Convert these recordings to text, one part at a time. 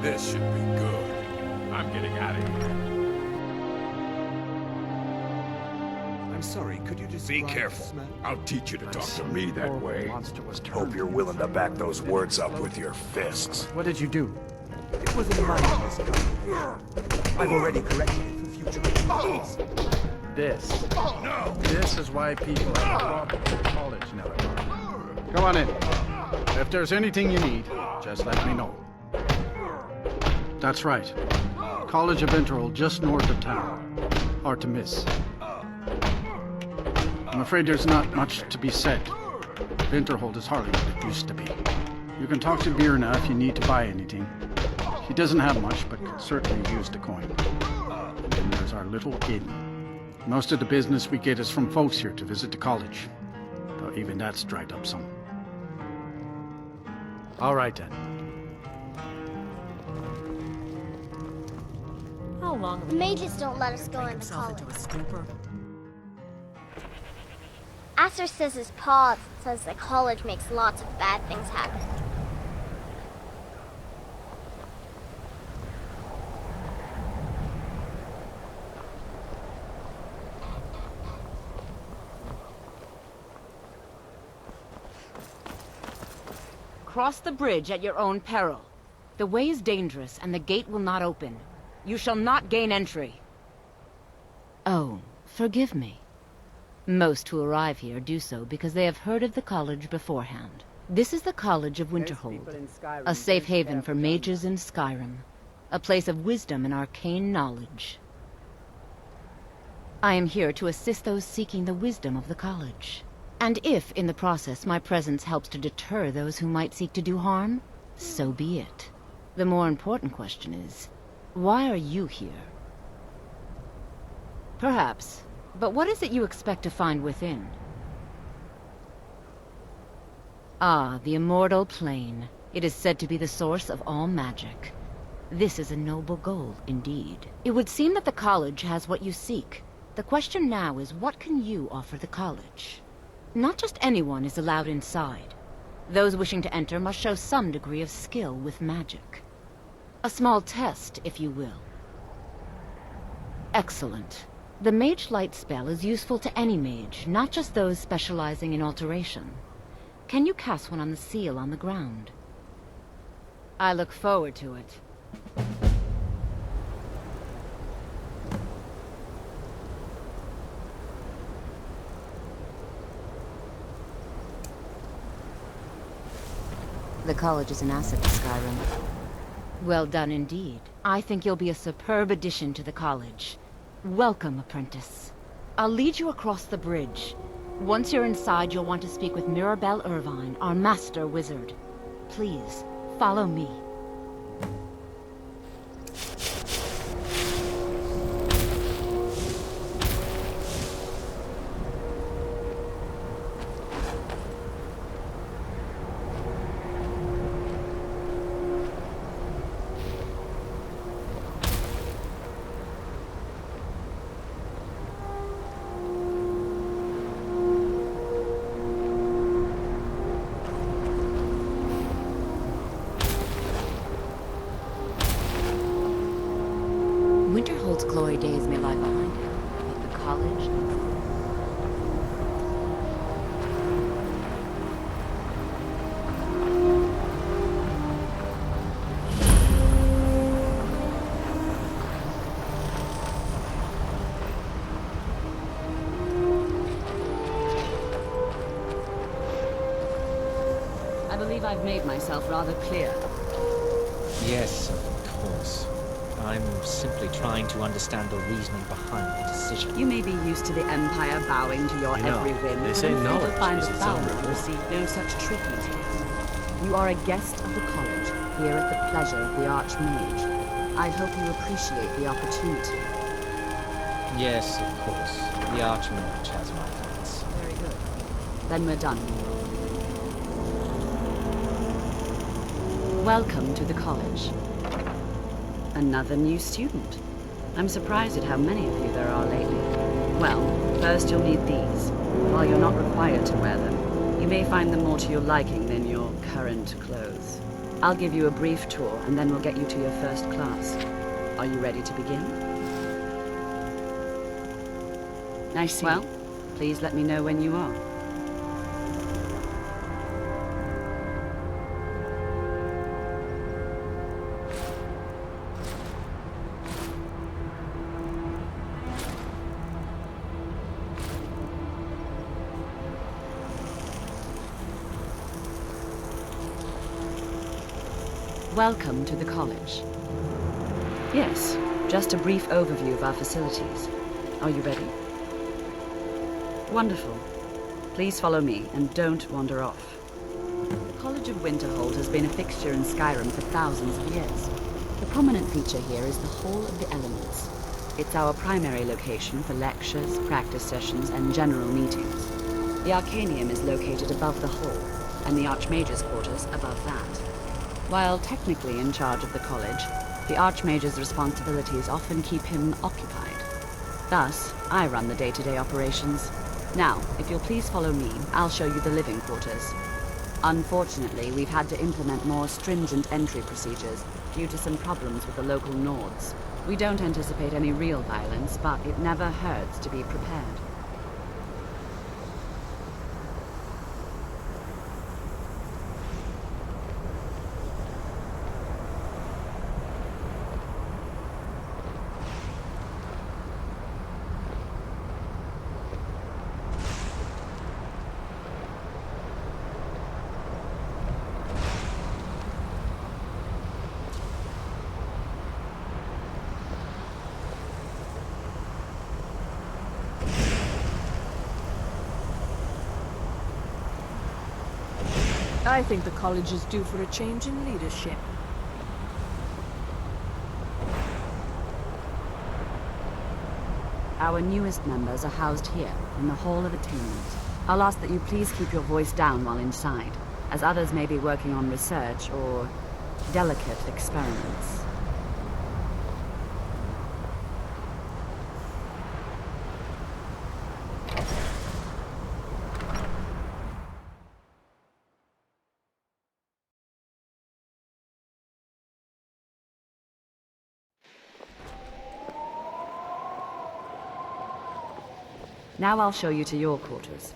This should be good. I'm getting out of here. I'm sorry, could you just Be careful. I'll teach you to talk to me that way. Hope you're willing to back those words up with your fists. What did you do? It wasn't my misconduct. I've already corrected it for future occasions. This. No! This is why people have a problem with college nowadays. Go on in. If there's anything you need, just let me know. That's right. College of Winterhold, just north of town. Hard to miss. I'm afraid there's not much to be said. Winterhold is hardly what it used to be. You can talk to Birna if you need to buy anything. He doesn't have much, but could certainly use the coin. And then there's our little inn. Most of the business we get is from folks here to visit the college. Though even that's dried up some. All right then. How long? The mages don't let us go into college. Aster says his pa says that college makes lots of bad things happen. Cross the bridge at your own peril. The way is dangerous and the gate will not open. You shall not gain entry. Oh, forgive me. Most who arrive here do so because they have heard of the college beforehand. This is the College of Winterhold, a safe haven for mages in Skyrim, a place of wisdom and arcane knowledge. I am here to assist those seeking the wisdom of the college. And if, in the process, my presence helps to deter those who might seek to do harm, so be it. The more important question is, why are you here? Perhaps. But what is it you expect to find within? Ah, the immortal plane. It is said to be the source of all magic. This is a noble goal, indeed. It would seem that the college has what you seek. The question now is, what can you offer the college? Not just anyone is allowed inside. Those wishing to enter must show some degree of skill with magic. A small test, if you will. Excellent. The Mage Light spell is useful to any mage, not just those specializing in alteration. Can you cast one on the seal on the ground? I look forward to it. The college is an asset to Skyrim. Well done indeed. I think you'll be a superb addition to the college. Welcome, apprentice. I'll lead you across the bridge. Once you're inside, you'll want to speak with Mirabelle Irvine, our master wizard. Please, follow me. Winterhold's glory days may lie behind him, but the college... I believe I've made myself rather clear. Yes, of course. I'm simply trying to understand the reasoning behind the decision. You may be used to the Empire bowing to your You know, every whim, they say but knowledge you'll find is that its own Balrog reward. received no such treatment here. You are a guest of the college, here at the pleasure of the Archmage. I hope you appreciate the opportunity. Yes, of course. The Archmage has my thoughts. Very good. Then we're done. Welcome to the college. Another new student. I'm surprised at how many of you there are lately. Well, first you'll need these. While you're not required to wear them, you may find them more to your liking than your current clothes. I'll give you a brief tour, and then we'll get you to your first class. Are you ready to begin? I see. Well, please let me know when you are. Welcome to the college. Yes, just a brief overview of our facilities. Are you ready? Wonderful. Please follow me and don't wander off. The College of Winterhold has been a fixture in Skyrim for thousands of years. The prominent feature here is the Hall of the Elements. It's our primary location for lectures, practice sessions, and general meetings. The Arcanium is located above the hall, and the Archmage's quarters above that. While technically in charge of the college, the Archmage's responsibilities often keep him occupied. Thus, I run the day-to-day operations. Now, if you'll please follow me, I'll show you the living quarters. Unfortunately, we've had to implement more stringent entry procedures due to some problems with the local Nords. We don't anticipate any real violence, but it never hurts to be prepared. I think the college is due for a change in leadership. Our newest members are housed here, in the Hall of Attainment. I'll ask that you please keep your voice down while inside, as others may be working on research or delicate experiments. Now I'll show you to your quarters.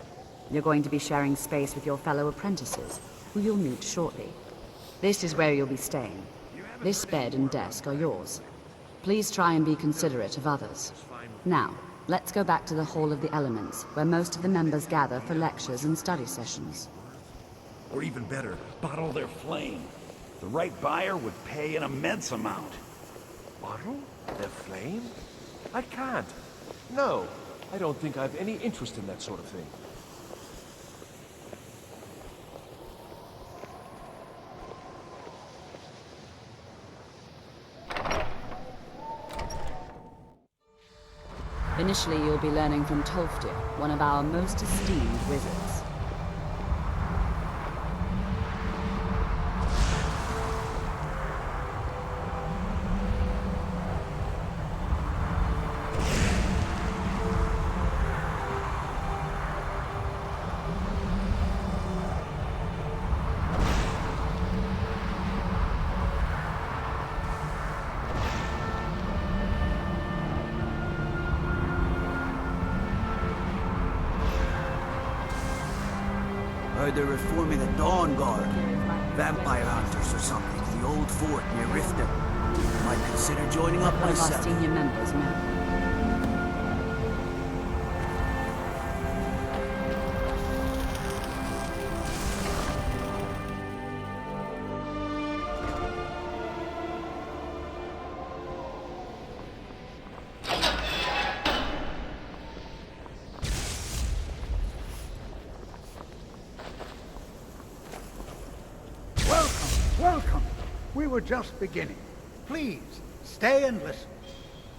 You're going to be sharing space with your fellow apprentices, who you'll meet shortly. This is where you'll be staying. This bed and desk are yours. Please try and be considerate of others. Now, let's go back to the Hall of the Elements, where most of the members gather for lectures and study sessions. Or even better, bottle their flame. The right buyer would pay an immense amount. Bottle? Their flame? I can't. No, I don't think I've any interest in that sort of thing. Initially, you'll be learning from Tolfdir, one of our most esteemed wizards. Heard they're reforming the Dawn Guard. Vampire hunters or something to the old fort near Riften. Might consider joining up One of our myself. senior members now. were just beginning. Please, stay and listen.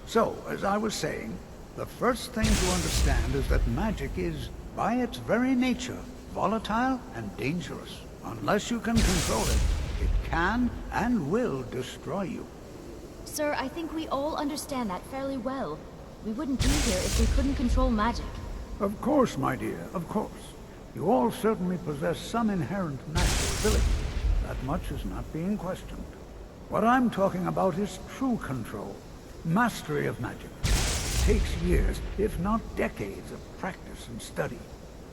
So, as I was saying, the first thing to understand is that magic is, by its very nature, volatile and dangerous. Unless you can control it, it can and will destroy you. Sir, I think we all understand that fairly well. We wouldn't be here if we couldn't control magic. Of course, my dear, of course. You all certainly possess some inherent natural ability. That much is not being questioned. What I'm talking about is true control, mastery of magic. It takes years, if not decades, of practice and study.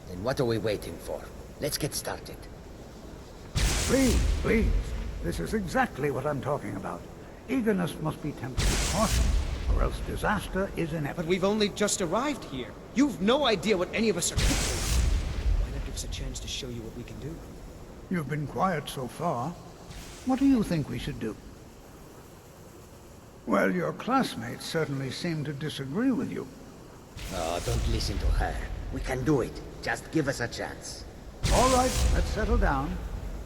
Then what are we waiting for? Let's get started. Please, please. This is exactly what I'm talking about. Eagerness must be tempered with caution, or else disaster is inevitable. But we've only just arrived here. You've no idea what any of us are capable of. Why not give us a chance to show you what we can do? You've been quiet so far. What do you think we should do? Well, your classmates certainly seem to disagree with you. Oh, don't listen to her. We can do it. Just give us a chance. All right, let's settle down.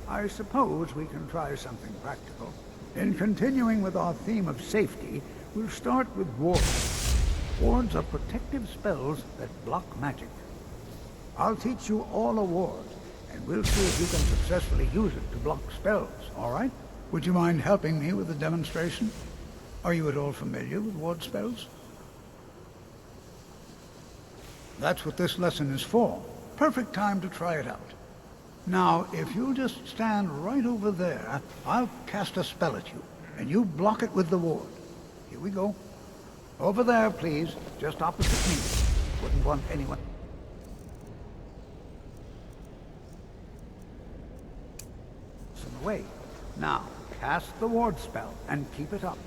I suppose we can try something practical. In continuing with our theme of safety, we'll start with wards. Wards are protective spells that block magic. I'll teach you all a ward, and we'll see if you can successfully use it to block spells, all right? Would you mind helping me with the demonstration? Are you at all familiar with ward spells? That's what this lesson is for. Perfect time to try it out. Now, if you'll just stand right over there, I'll cast a spell at you, and you block it with the ward. Here we go. Over there, please, just opposite me. Wouldn't want anyone... in the way. Now, cast the ward spell, and keep it up.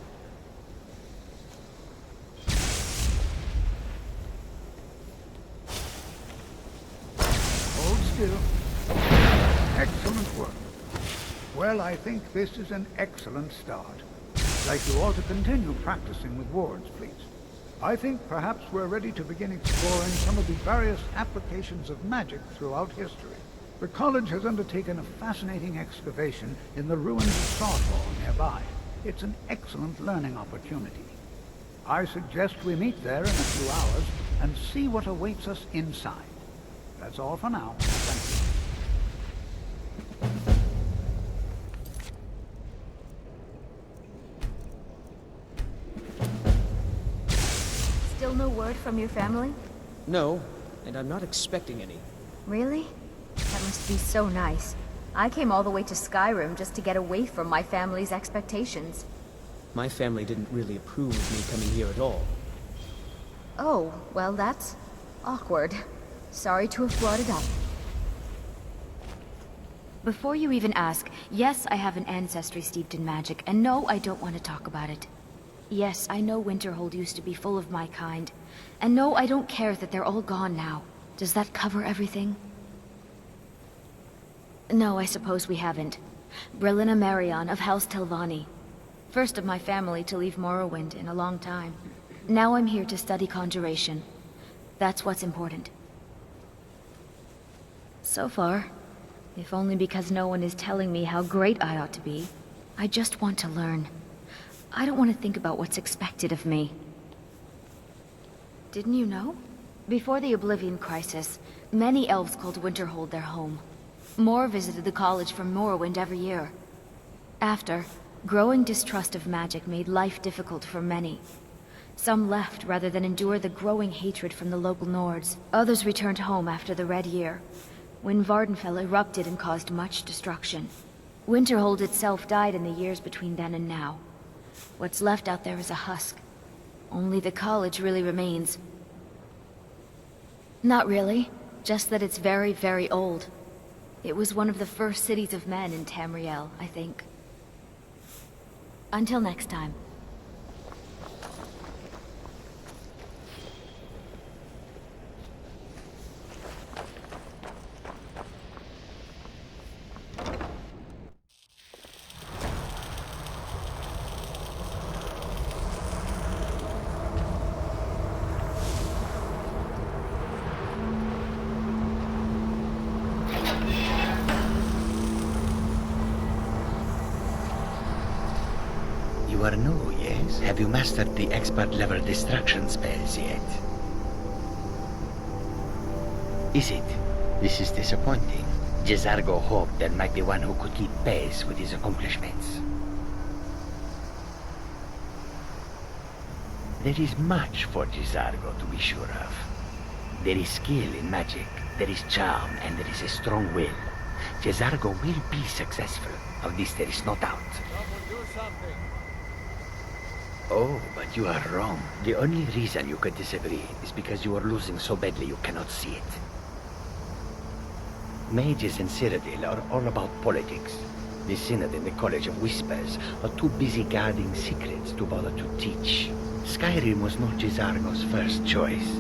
Hold still. Excellent work. Well, I think this is an excellent start. I'd like you all to continue practicing with wards, please. I think perhaps we're ready to begin exploring some of the various applications of magic throughout history. The college has undertaken a fascinating excavation in the ruins of Sawtall nearby. It's an excellent learning opportunity. I suggest we meet there in a few hours and see what awaits us inside. That's all for now. Thank you. Still no word from your family? No, and I'm not expecting any. Really? That must be so nice. I came all the way to Skyrim just to get away from my family's expectations. My family didn't really approve of me coming here at all. Oh, well that's awkward. Sorry to have brought it up. Before you even ask, yes, I have an ancestry steeped in magic, and no, I don't want to talk about it. Yes, I know Winterhold used to be full of my kind, and no, I don't care that they're all gone now. Does that cover everything? No, I suppose we haven't. Brillina Marion of House Telvanni. First of my family to leave Morrowind in a long time. Now I'm here to study conjuration. That's what's important. So far, if only because no one is telling me how great I ought to be, I just want to learn. I don't want to think about what's expected of me. Didn't you know? Before the Oblivion Crisis, many elves called Winterhold their home. More visited the college from Morrowind every year. After, growing distrust of magic made life difficult for many. Some left rather than endure the growing hatred from the local Nords. Others returned home after the Red Year, when Vardenfell erupted and caused much destruction. Winterhold itself died in the years between then and now. What's left out there is a husk. Only the college really remains. Not really, just that it's very, very old. It was one of the first cities of men in Tamriel, I think. Until next time. You are new, yes? Have you mastered the expert-level distraction spells yet? Is it? This is disappointing. Jezargo hoped there might be one who could keep pace with his accomplishments. There is much for Jezargo to be sure of. There is skill in magic, there is charm, and there is a strong will. Jezargo will be successful. Of this there is no doubt. Oh, but you are wrong. The only reason you could disagree is because you are losing so badly you cannot see it. Mages in Cyrodiil are all about politics. The Synod and the College of Whispers are too busy guarding secrets to bother to teach. Skyrim was not Jezargo's first choice,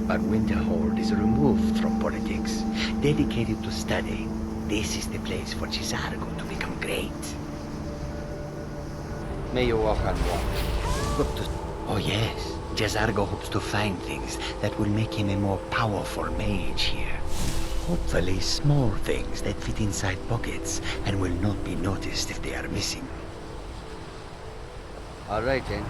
but Winterhold is removed from politics, dedicated to study. This is the place for Jezargo to become great. May you walk on water. Oh yes, Jezargo hopes to find things that will make him a more powerful mage here. Hopefully small things that fit inside pockets and will not be noticed if they are missing. All right then.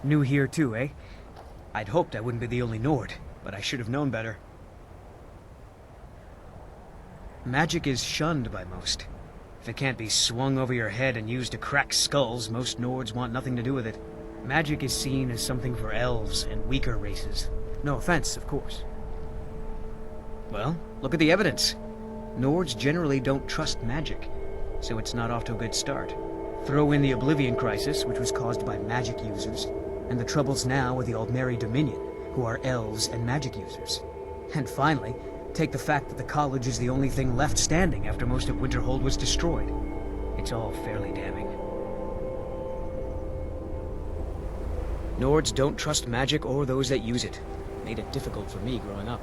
New here too, eh? I'd hoped I wouldn't be the only Nord, but I should have known better. Magic is shunned by most. If it can't be swung over your head and used to crack skulls, most Nords want nothing to do with it. Magic is seen as something for elves and weaker races. No offense, of course. Well, look at the evidence. Nords generally don't trust magic, so it's not off to a good start. Throw in the Oblivion Crisis, which was caused by magic users, and the troubles now with the Aldmeri Dominion, who are elves and magic users. And finally, take the fact that the college is the only thing left standing after most of Winterhold was destroyed. It's all fairly damning. Nords don't trust magic or those that use it. Made it difficult for me growing up.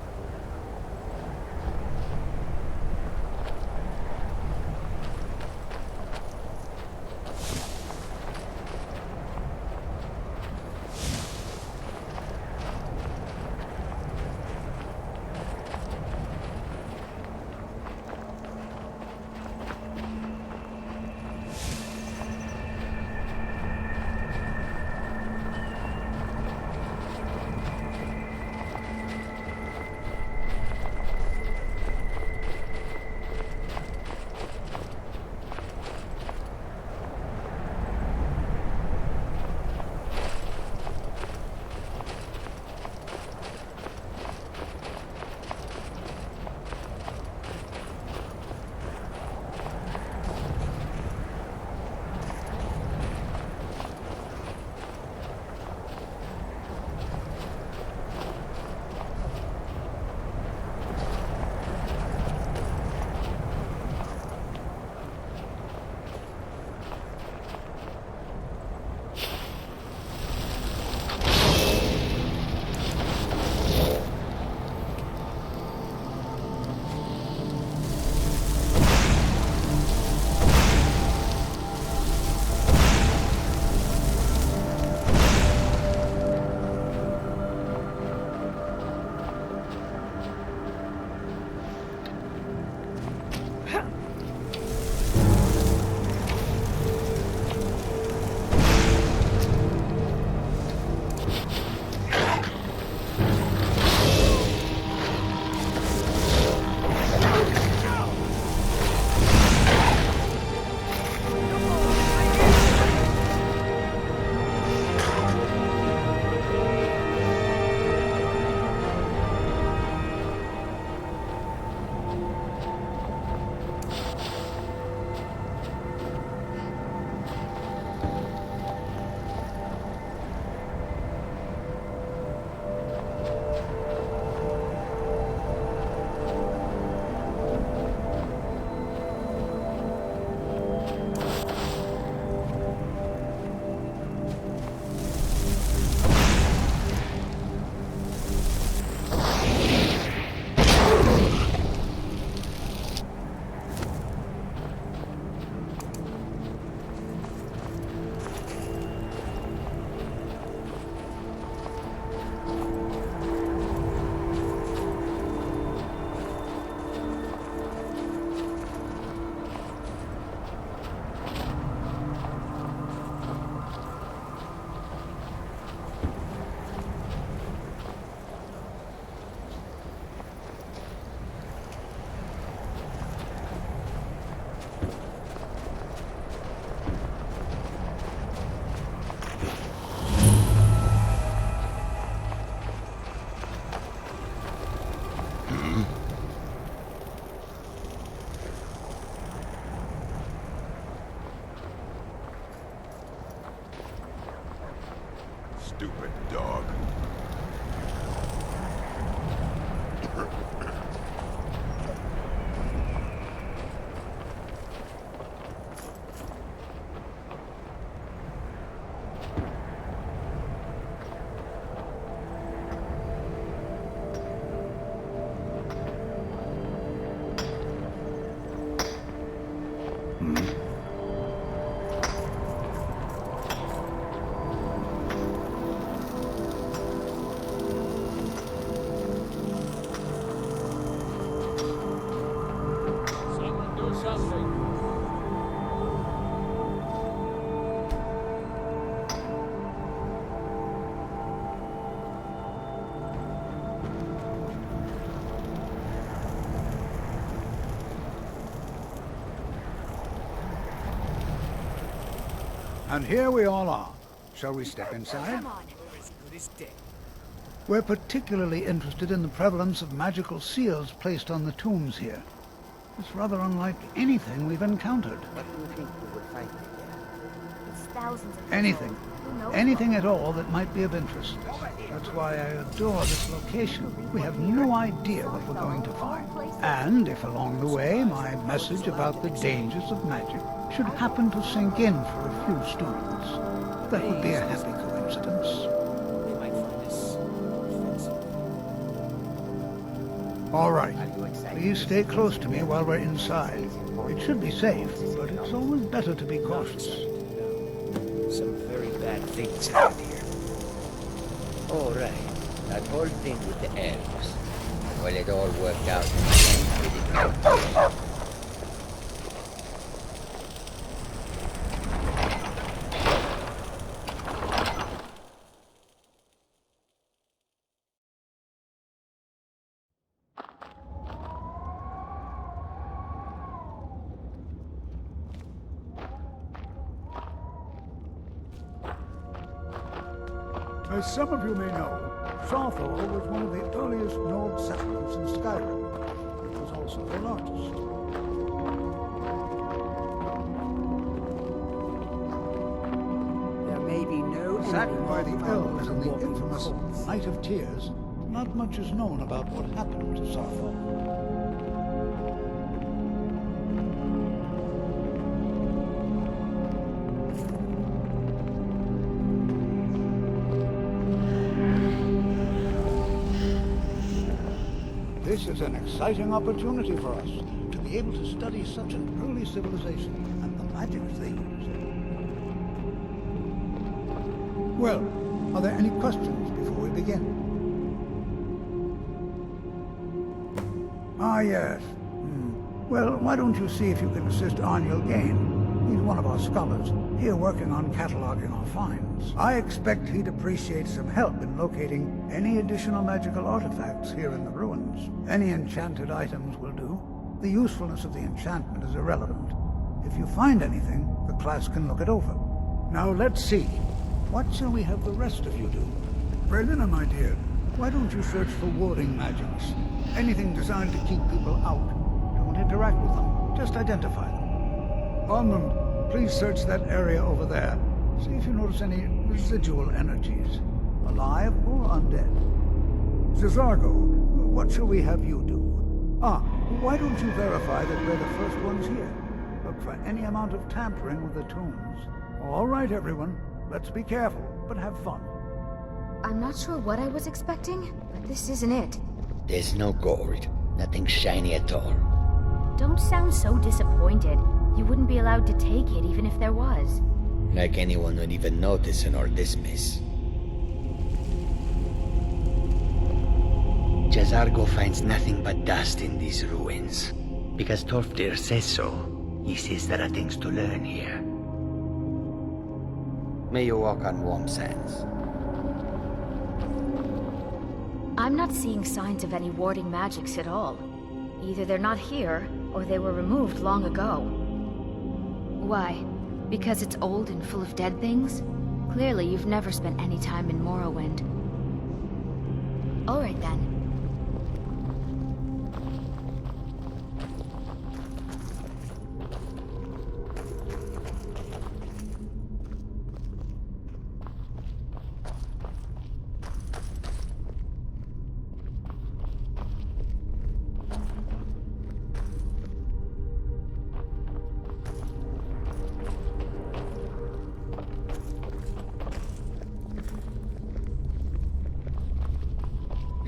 And here we all are. Shall we step inside? Come on. As good as dead. We're particularly interested in the prevalence of magical seals placed on the tombs here. It's rather unlike anything we've encountered. What do you think we will find here? It's thousands of Anything. years old. Who knows Anything what? at all that might be of interest. That's why I adore this location. We have no idea what we're going to find. And if along the way my message about the dangers of magic should happen to sink in for a few students, that would be a happy coincidence. They might find this offensive. All right. Please stay close to me while we're inside. It should be safe, but it's always better to be cautious. Some very bad things happened here. Oh, right. That whole thing with the elves. Well, it all worked out in the end, did it not? As some of you may know, Shawthor was one of the earliest Nord settlements in Skyrim. It was also the largest. There may be no Sacked by the elves in the infamous Night of Tears, not much is known about what happened to Shawthor. This is an exciting opportunity for us to be able to study such an early civilization and the magics they used. Well, are there any questions before we begin? Ah, yes. Well, why don't you see if you can assist Arniel Gain? He's one of our scholars, here working on cataloging our finds. I expect he'd appreciate some help in locating any additional magical artifacts here in the ruins. Any enchanted items will do. The usefulness of the enchantment is irrelevant. If you find anything, the class can look it over. Now let's see. What shall we have the rest of you do? Berlina, my dear, why don't you search for warding magics? Anything designed to keep people out. Don't interact with them, just identify them. Almond, please search that area over there. See if you notice any residual energies, alive or undead. Cesargo, what shall we have you do? Why don't you verify that we're the first ones here? Look for any amount of tampering with the tombs. All right, everyone. Let's be careful, but have fun. I'm not sure what I was expecting, but this isn't it. There's no gold. Nothing shiny at all. Don't sound so disappointed. You wouldn't be allowed to take it even if there was. Like anyone would even notice in all this mess. Jazargo finds nothing but dust in these ruins. Because Torfdir says so. He says there are things to learn here. May you walk on warm sands. I'm not seeing signs of any warding magics at all. Either they're not here, or they were removed long ago. Why? Because it's old and full of dead things? Clearly you've never spent any time in Morrowind. Alright then.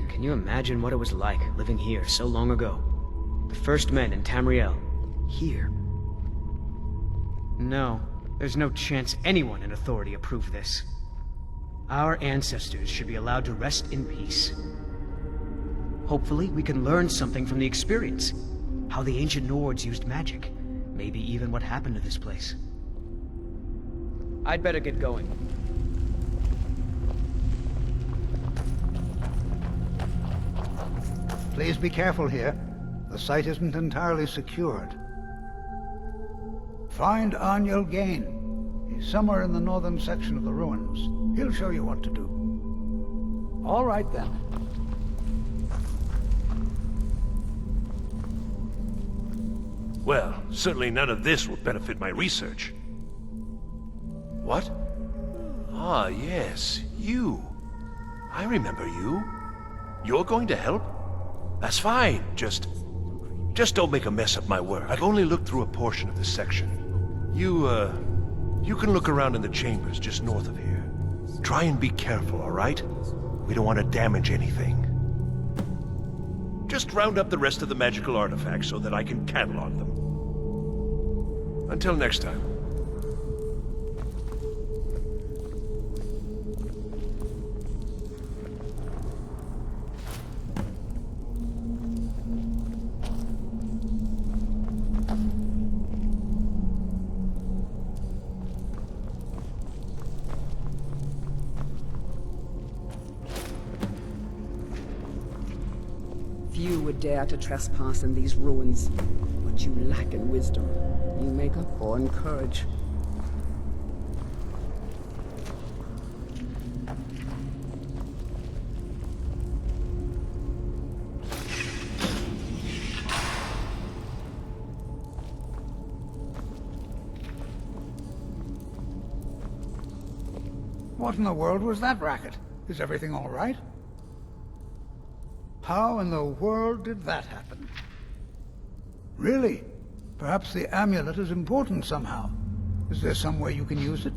Can you imagine what it was like, living here so long ago? The first men in Tamriel. Here. No, there's no chance anyone in authority approved this. Our ancestors should be allowed to rest in peace. Hopefully, we can learn something from the experience. How the ancient Nords used magic. Maybe even what happened to this place. I'd better get going. Please be careful here. The site isn't entirely secured. Find Aniel Gain. He's somewhere in the northern section of the ruins. He'll show you what to do. All right, then. Well, certainly none of this will benefit my research. What? Ah, yes, you. I remember you. You're going to help? That's fine. Just don't make a mess of my work. I've only looked through a portion of this section. You can look around in the chambers just north of here. Try and be careful, all right? We don't want to damage anything. Just round up the rest of the magical artifacts so that I can catalog them. Until next time. Few would dare to trespass in these ruins. What you lack in wisdom, you make up for in courage. What in the world was that racket? Is everything all right? How in the world did that happen? Really? Perhaps the amulet is important somehow. Is there some way you can use it?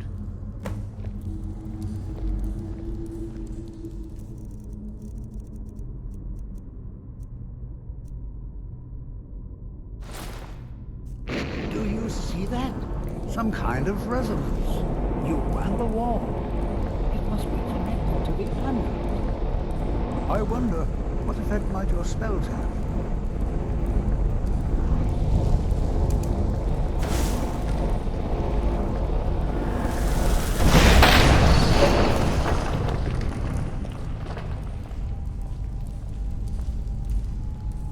Do you see that? Some kind of resonance. You and the wall. It must be connected to the amulet. I wonder, what effect might your spells have?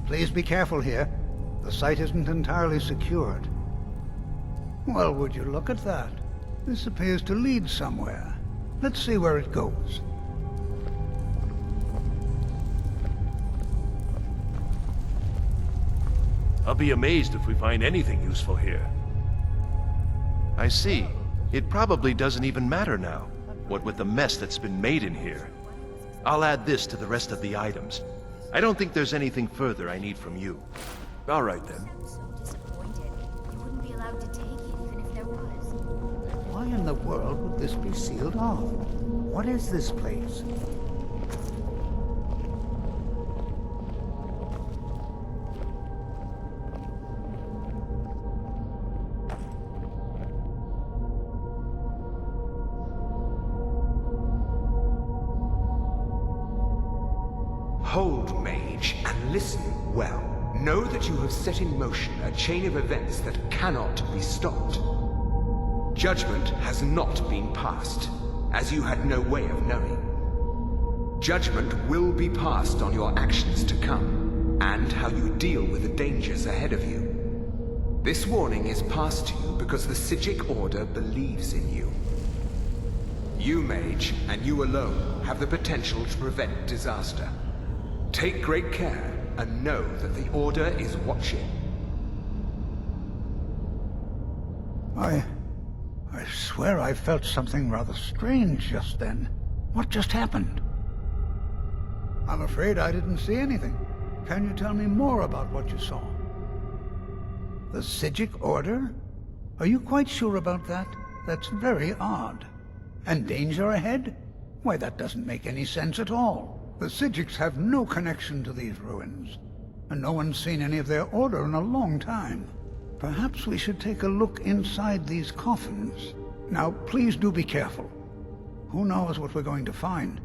Please be careful here. The site isn't entirely secured. Well, would you look at that? This appears to lead somewhere. Let's see where it goes. I'll be amazed if we find anything useful here. I see. It probably doesn't even matter now, what with the mess that's been made in here. I'll add this to the rest of the items. I don't think there's anything further I need from you. All right, then. Why in the world would this be sealed off? What is this place? Hold, mage, and listen well. Know that you have set in motion a chain of events that cannot be stopped. Judgment has not been passed, as you had no way of knowing. Judgment will be passed on your actions to come, and how you deal with the dangers ahead of you. This warning is passed to you because the Psijic Order believes in you. You, mage, and you alone, have the potential to prevent disaster. Take great care, and know that the Order is watching. I swear I felt something rather strange just then. What just happened? I'm afraid I didn't see anything. Can you tell me more about what you saw? The Psijic Order? Are you quite sure about that? That's very odd. And danger ahead? Why, that doesn't make any sense at all. The Psijics have no connection to these ruins, and no one's seen any of their order in a long time. Perhaps we should take a look inside these coffins. Now, please do be careful. Who knows what we're going to find?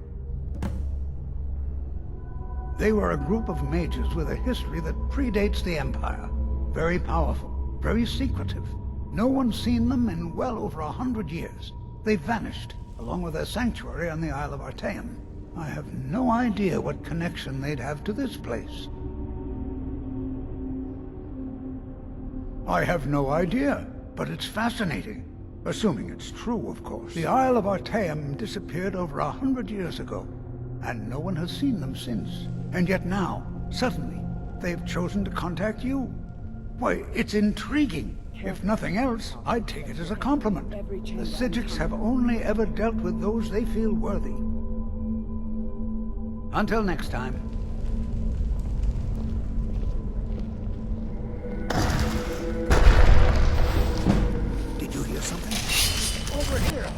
They were a group of mages with a history that predates the Empire. Very powerful, very secretive. No one's seen them in well over 100 years. They've vanished, along with their sanctuary on the Isle of Artaeum. I have no idea what connection they'd have to this place. I have no idea, but it's fascinating. Assuming it's true, of course. The Isle of Artaeum disappeared over 100 years ago, and no one has seen them since. And yet now, suddenly, they've chosen to contact you. Why, it's intriguing. If nothing else, I'd take it as a compliment. The Psijics have only ever dealt with those they feel worthy. Until next time. Did you hear something? Over here.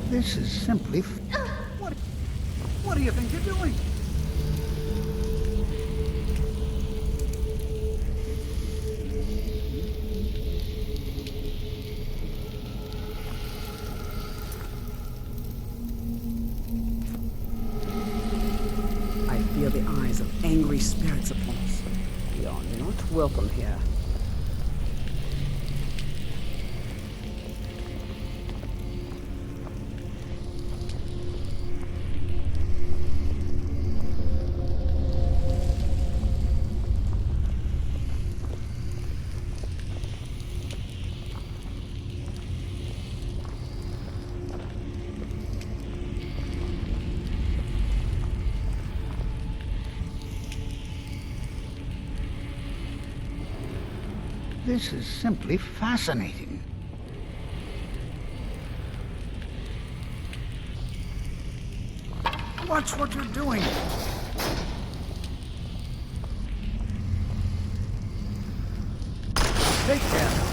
This is simply... What do you think you're doing? I feel the eyes of angry spirits upon us. You're not welcome here. This is simply fascinating. Watch what you're doing. Take care.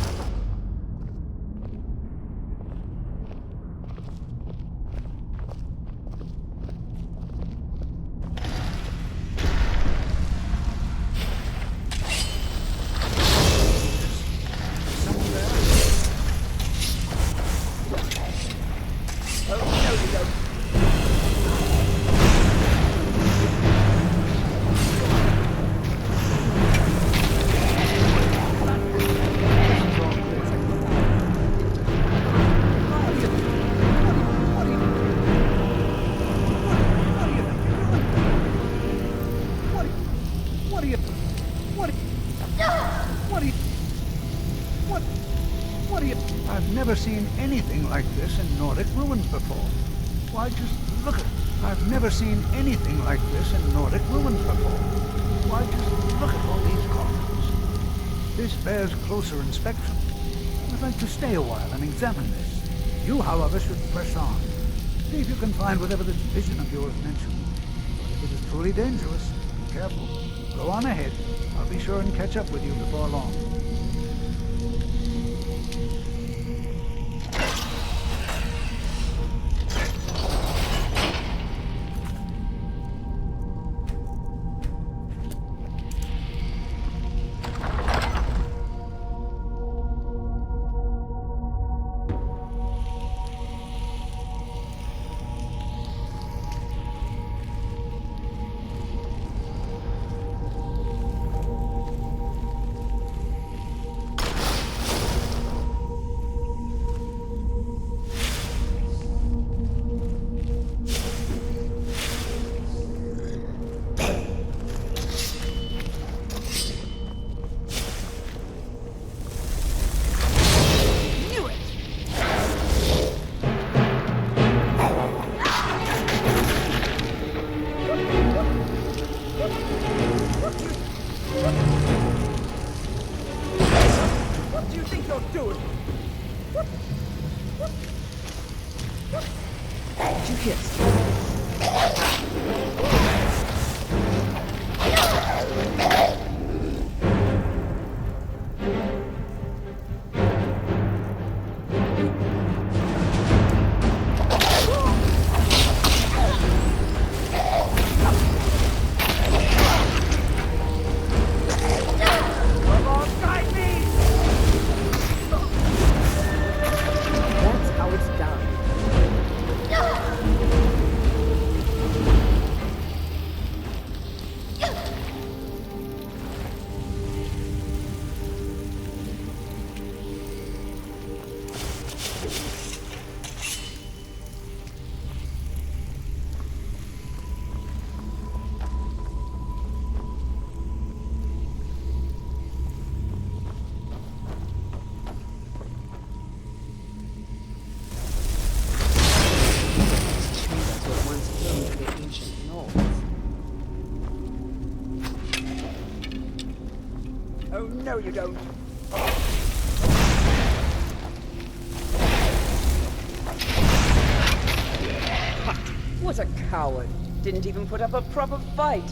I've never seen anything like this in Nordic ruins before. Why, just look at it. I've never seen anything like this in Nordic ruins before. Why, just look at all these corners. This bears closer inspection. I'd like to stay a while and examine this. You, however, should press on. See if you can find whatever this vision of yours mentioned. If it is truly dangerous, be careful. Go on ahead. I'll be sure and catch up with you before long. no, you don't. What a coward. Didn't even put up a proper fight.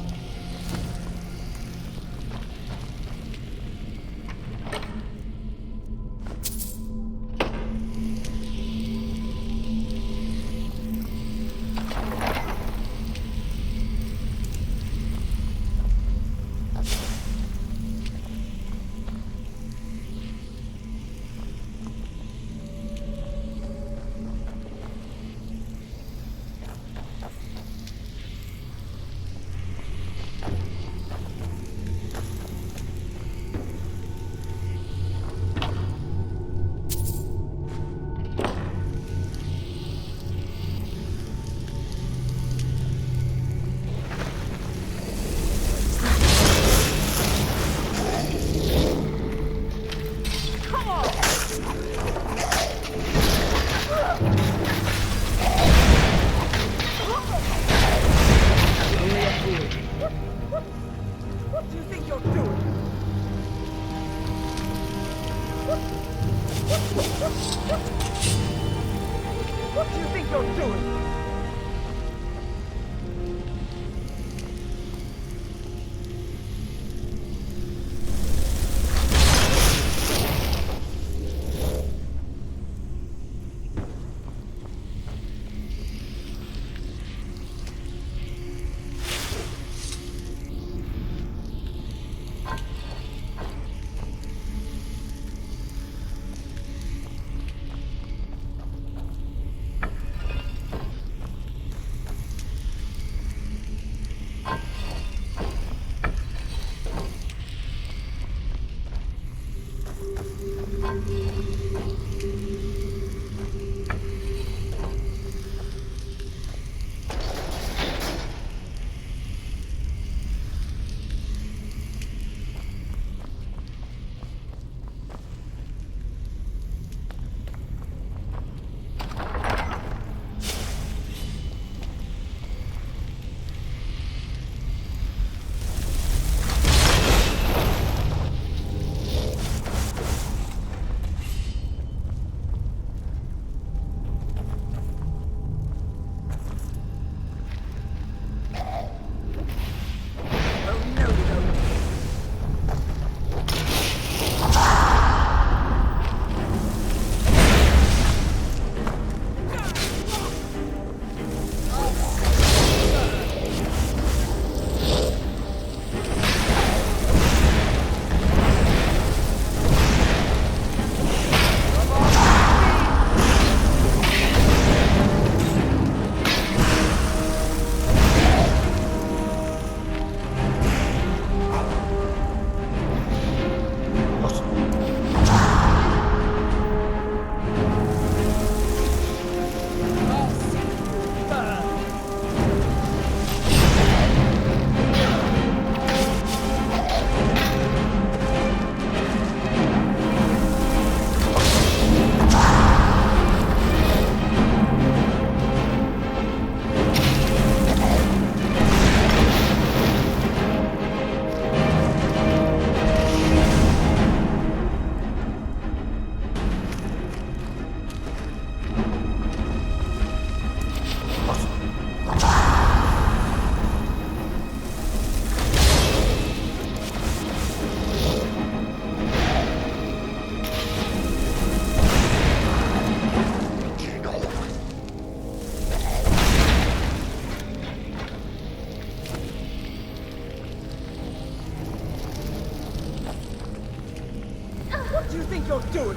you're doing?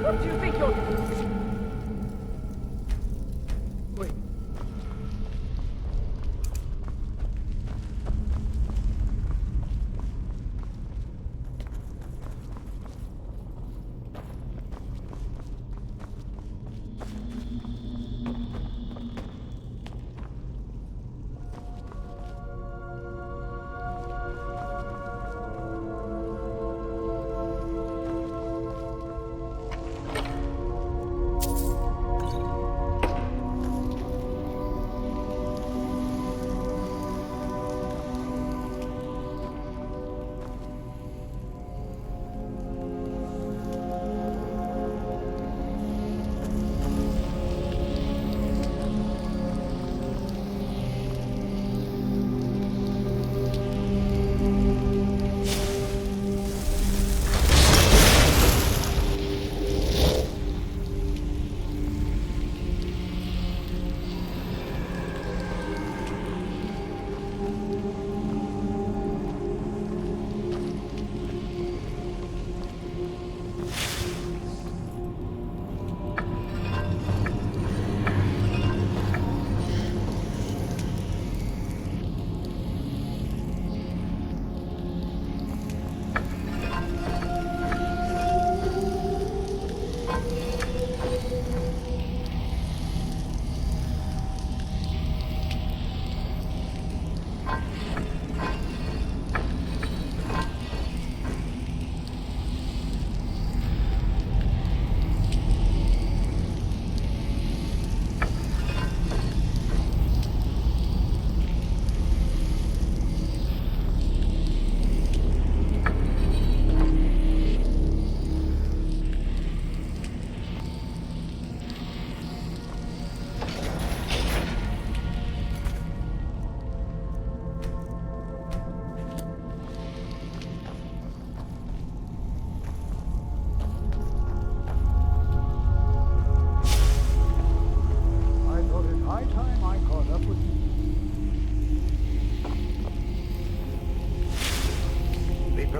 What do you think you're doing? Wait.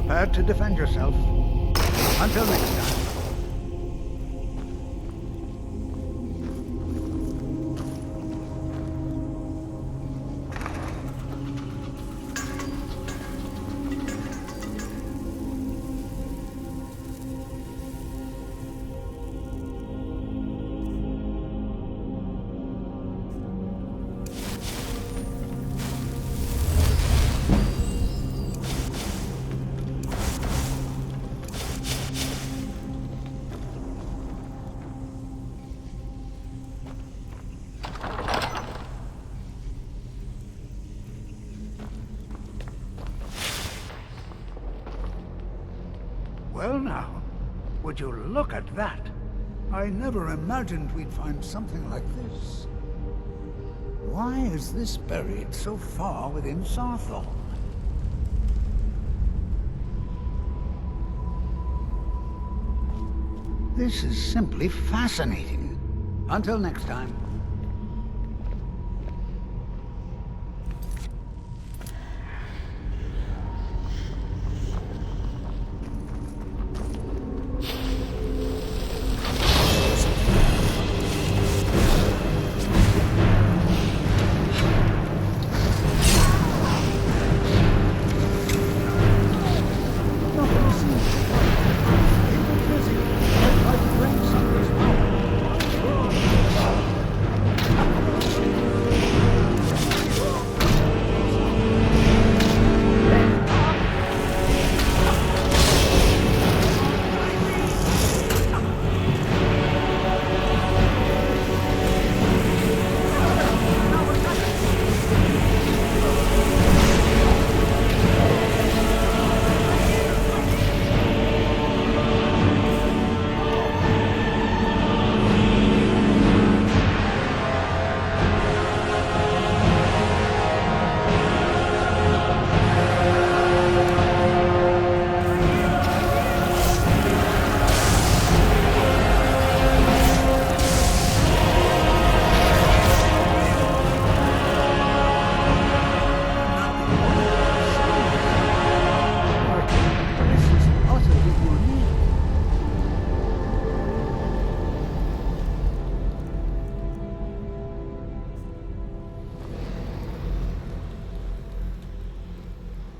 prepared to defend yourself. Until next time. Well now, would you look at that? I never imagined we'd find something like this. Why is this buried so far within Sarthorn? This is simply fascinating. Until next time.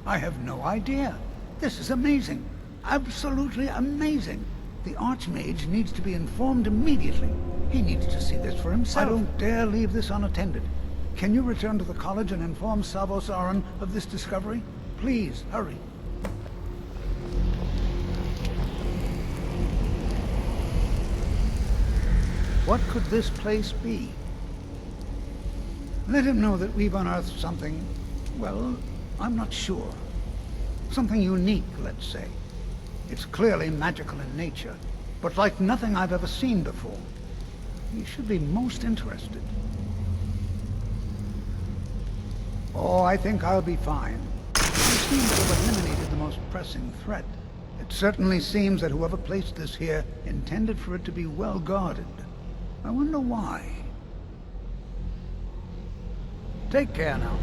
I have no idea. This is amazing. Absolutely amazing. The Archmage needs to be informed immediately. He needs to see this for himself. I don't dare leave this unattended. Can you return to the college and inform Savos Aran of this discovery? Please, hurry. What could this place be? Let him know that we've unearthed something, well, I'm not sure. Something unique, let's say. It's clearly magical in nature, but like nothing I've ever seen before. You should be most interested. Oh, I think I'll be fine. We seem to have eliminated the most pressing threat. It certainly seems that whoever placed this here intended for it to be well guarded. I wonder why. Take care now.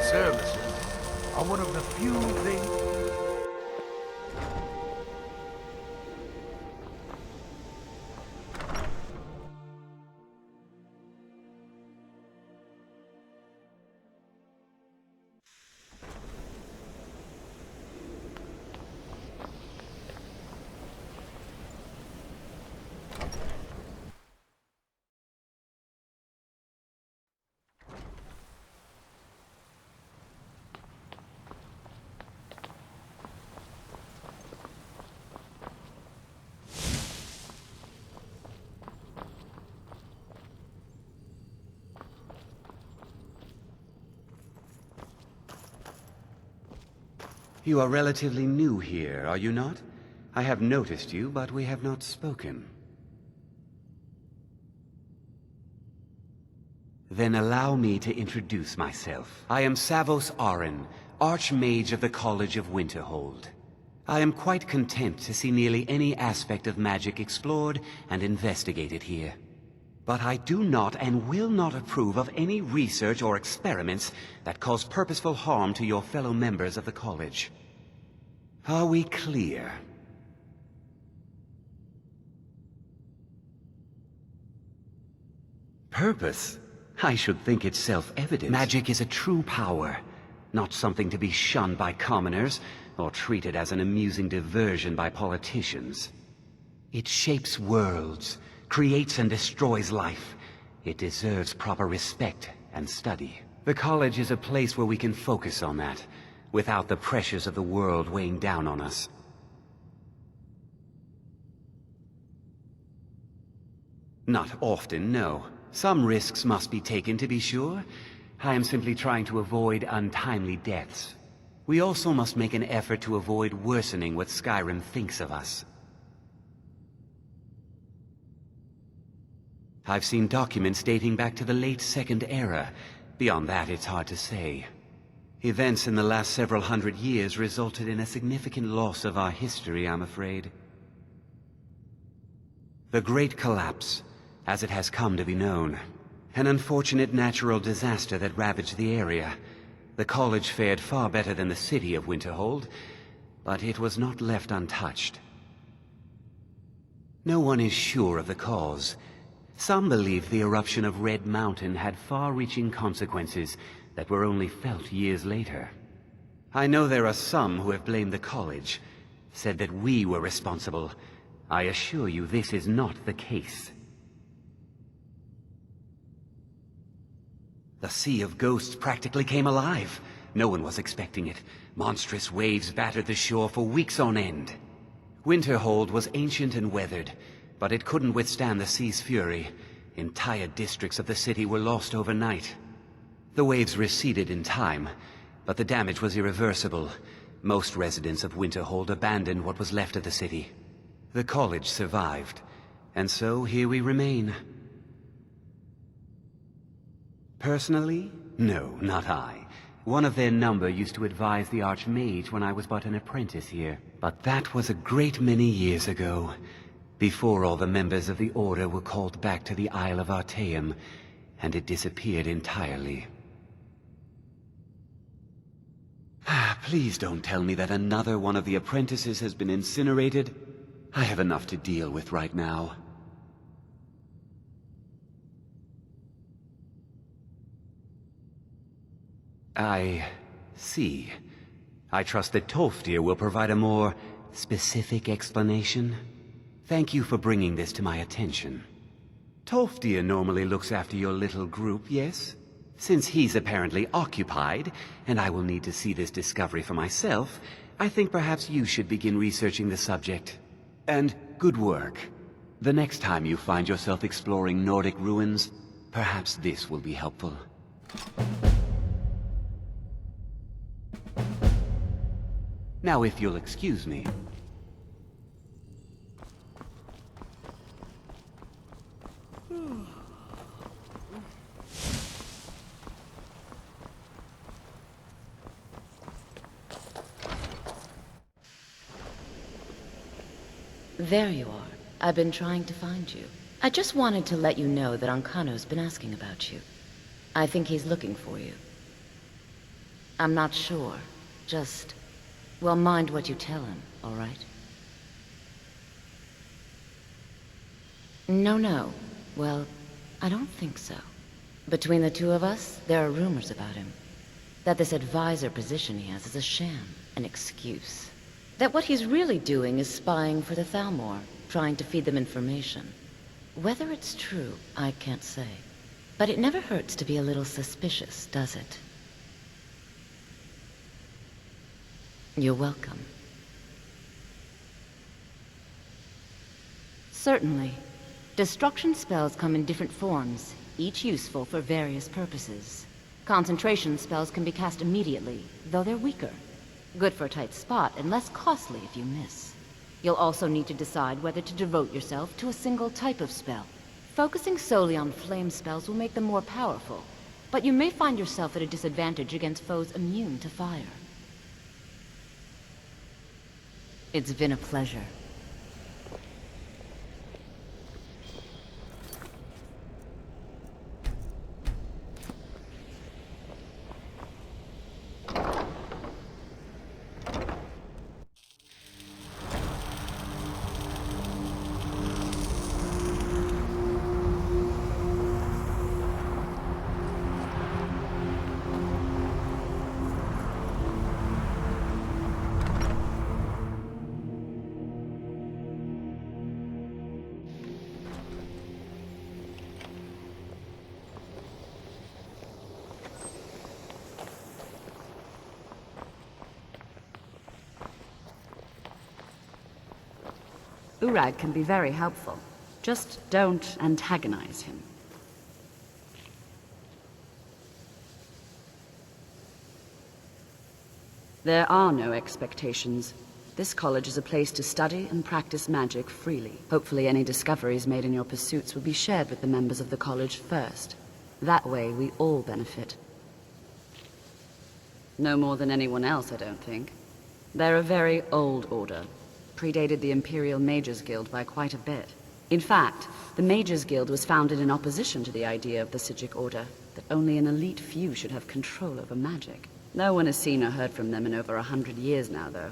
services are one of the few things... You are relatively new here, are you not? I have noticed you, but we have not spoken. Then allow me to introduce myself. I am Savos Arin, Archmage of the College of Winterhold. I am quite content to see nearly any aspect of magic explored and investigated here. But I do not and will not approve of any research or experiments that cause purposeful harm to your fellow members of the college. Are we clear? Purpose? I should think it's self-evident. Magic is a true power, not something to be shunned by commoners or treated as an amusing diversion by politicians. It shapes worlds, creates and destroys life. It deserves proper respect and study. The college is a place where we can focus on that, without the pressures of the world weighing down on us. Not often, no. Some risks must be taken, to be sure. I am simply trying to avoid untimely deaths. We also must make an effort to avoid worsening what Skyrim thinks of us. I've seen documents dating back to the late Second Era. Beyond that, it's hard to say. Events in the last several hundred years resulted in a significant loss of our history, I'm afraid. The Great Collapse, as it has come to be known. An unfortunate natural disaster that ravaged the area. The college fared far better than the city of Winterhold, but it was not left untouched. No one is sure of the cause. Some believe the eruption of Red Mountain had far-reaching consequences that were only felt years later. I know there are some who have blamed the college, said that we were responsible. I assure you this is not the case. The Sea of Ghosts practically came alive. No one was expecting it. Monstrous waves battered the shore for weeks on end. Winterhold was ancient and weathered, but it couldn't withstand the sea's fury. Entire districts of the city were lost overnight. The waves receded in time, but the damage was irreversible. Most residents of Winterhold abandoned what was left of the city. The college survived, and so here we remain. Personally? No, not I. One of their number used to advise the Archmage when I was but an apprentice here. But that was a great many years ago, before all the members of the Order were called back to the Isle of Artaeum, and it disappeared entirely. Please don't tell me that another one of the apprentices has been incinerated. I have enough to deal with right now. I see. I trust that Tolfdir will provide a more specific explanation. Thank you for bringing this to my attention. Tolfdir normally looks after your little group, yes? Since he's apparently occupied, and I will need to see this discovery for myself, I think perhaps you should begin researching the subject. And good work. The next time you find yourself exploring Nordic ruins, perhaps this will be helpful. Now, if you'll excuse me. There you are. I've been trying to find you. I just wanted to let you know that Ankano's been asking about you. I think he's looking for you. I'm not sure. Just... well, mind what you tell him, all right? No. Well, I don't think so. Between the two of us, there are rumors about him. That this advisor position he has is a sham, an excuse. That what he's really doing is spying for the Thalmor, trying to feed them information. Whether it's true, I can't say. But it never hurts to be a little suspicious, does it? You're welcome. Certainly. Destruction spells come in different forms, each useful for various purposes. Concentration spells can be cast immediately, though they're weaker. Good for a tight spot, and less costly if you miss. You'll also need to decide whether to devote yourself to a single type of spell. Focusing solely on flame spells will make them more powerful, but you may find yourself at a disadvantage against foes immune to fire. It's been a pleasure. Urag can be very helpful. Just don't antagonize him. There are no expectations. This college is a place to study and practice magic freely. Hopefully any discoveries made in your pursuits will be shared with the members of the college first. That way we all benefit. No more than anyone else, I don't think. They're a very old order. Predated the Imperial Mages Guild by quite a bit. In fact, the Mages Guild was founded in opposition to the idea of the Psijic Order, that only an elite few should have control over magic. No one has seen or heard from them in over 100 years now, though.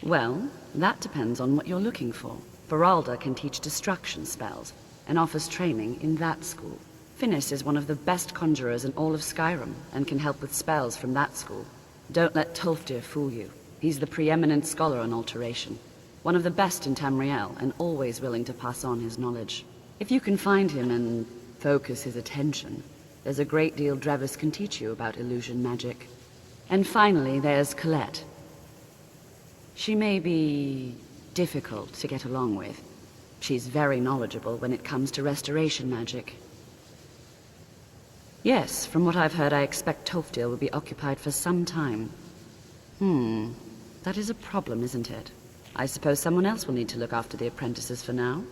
Well, that depends on what you're looking for. Beralda can teach destruction spells, and offers training in that school. Finis is one of the best conjurers in all of Skyrim, and can help with spells from that school. Don't let Tolfdir fool you. He's the preeminent scholar on alteration. One of the best in Tamriel, and always willing to pass on his knowledge. If you can find him and focus his attention, there's a great deal Drevis can teach you about illusion magic. And finally, there's Colette. She may be difficult to get along with. She's very knowledgeable when it comes to restoration magic. Yes, from what I've heard, I expect Tolfdir will be occupied for some time. That is a problem, isn't it? I suppose someone else will need to look after the apprentices for now.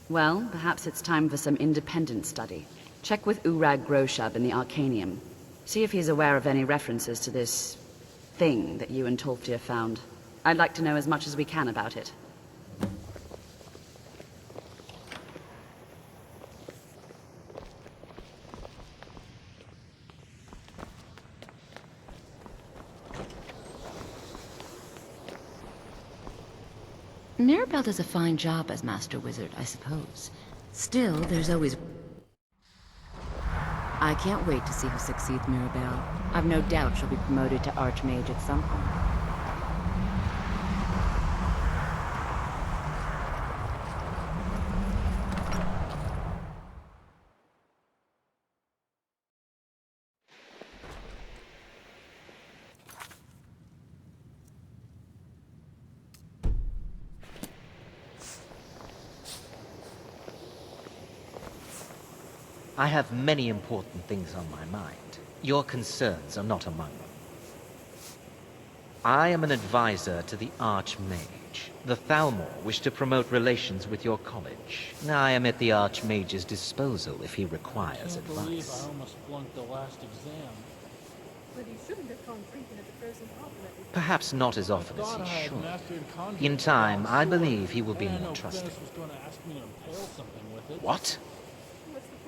Well, perhaps it's time for some independent study. Check with Urag Groshab in the Arcanium. See if he's aware of any references to this thing that you and Tolfdir found. I'd like to know as much as we can about it. Mirabelle does a fine job as Master Wizard, I suppose. Still, there's always... I can't wait to see who succeeds Mirabelle. I've no doubt she'll be promoted to Archmage at some point. I have many important things on my mind. Your concerns are not among them. I am an advisor to the Archmage. The Thalmor wish to promote relations with your college. I am at the Archmage's disposal if he requires advice. I almost flunked the last exam. But he shouldn't have gone drinking at the present outlet. Perhaps not as often as he should. In time, I believe he will be more trusting. Was going to ask me to impale something with it. What? What's the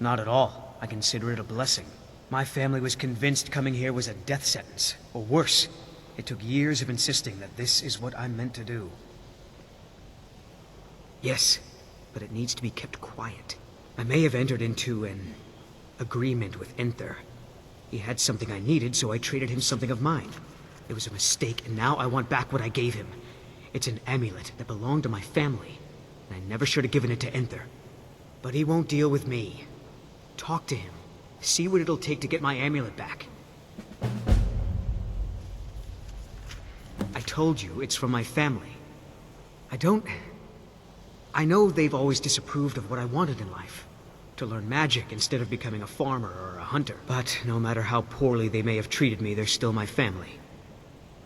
Not at all. I consider it a blessing. My family was convinced coming here was a death sentence, or worse. It took years of insisting that this is what I'm meant to do. Yes, but it needs to be kept quiet. I may have entered into an agreement with Enther. He had something I needed, so I traded him something of mine. It was a mistake, and now I want back what I gave him. It's an amulet that belonged to my family, and I never should have given it to Enther. But he won't deal with me. Talk to him. See what it'll take to get my amulet back. I told you, it's from my family. I know they've always disapproved of what I wanted in life. To learn magic instead of becoming a farmer or a hunter. But no matter how poorly they may have treated me, they're still my family.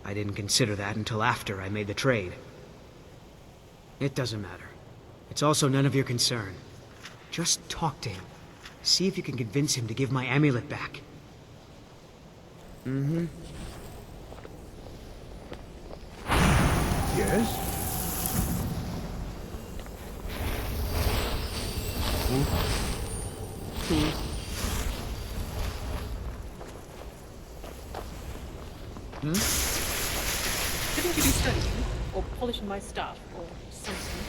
I didn't consider that until after I made the trade. It doesn't matter. It's also none of your concern. Just talk to him. See if you can convince him to give my amulet back. Mm-hmm. Yes? Shouldn't you be studying, or polishing my stuff, or something?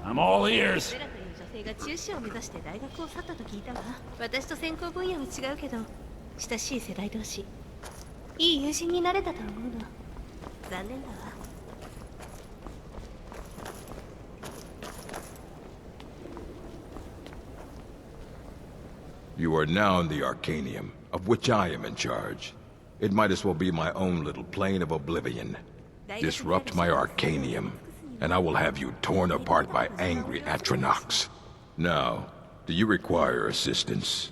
I'm all ears. 女性が中止を目指して大学を去ったと聞いたわ。私と専攻分野は違うけど、親しい世代同士。いい友人になれたと思うの。残念だわ。You are now in the Arcanium, of which I am in charge. It might as well be my own little plane of oblivion. Disrupt my Arcanium, and I will have you torn apart by angry Atronachs. Now, do you require assistance?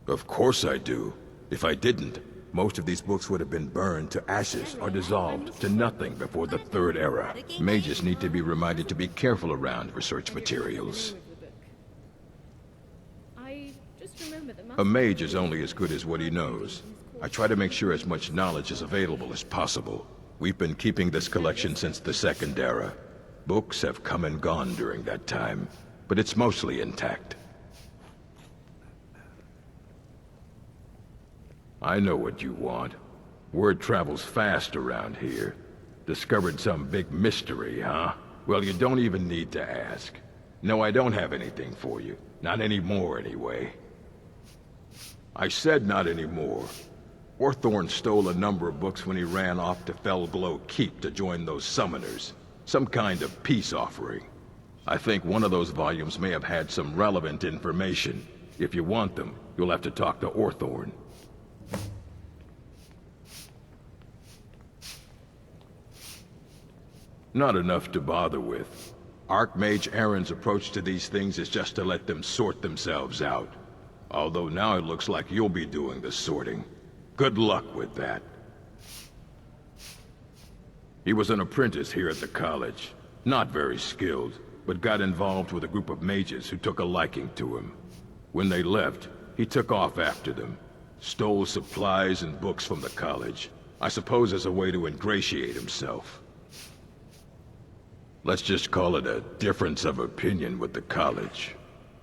Of course I do. If I didn't, most of these books would have been burned to ashes or dissolved to nothing before the Third Era. Mages need to be reminded to be careful around research materials. A mage is only as good as what he knows. I try to make sure as much knowledge is available as possible. We've been keeping this collection since the Second Era. Books have come and gone during that time, but it's mostly intact. I know what you want. Word travels fast around here. Discovered some big mystery, huh? Well, you don't even need to ask. No, I don't have anything for you. Not anymore, anyway. I said not anymore. Orthorn stole a number of books when he ran off to Fellglow Keep to join those summoners. Some kind of peace offering. I think one of those volumes may have had some relevant information. If you want them, you'll have to talk to Orthorn. Not enough to bother with. Archmage Aaron's approach to these things is just to let them sort themselves out. Although now it looks like you'll be doing the sorting. Good luck with that. He was an apprentice here at the college. Not very skilled, but got involved with a group of mages who took a liking to him. When they left, he took off after them. Stole supplies and books from the college. I suppose as a way to ingratiate himself. Let's just call it a difference of opinion with the college.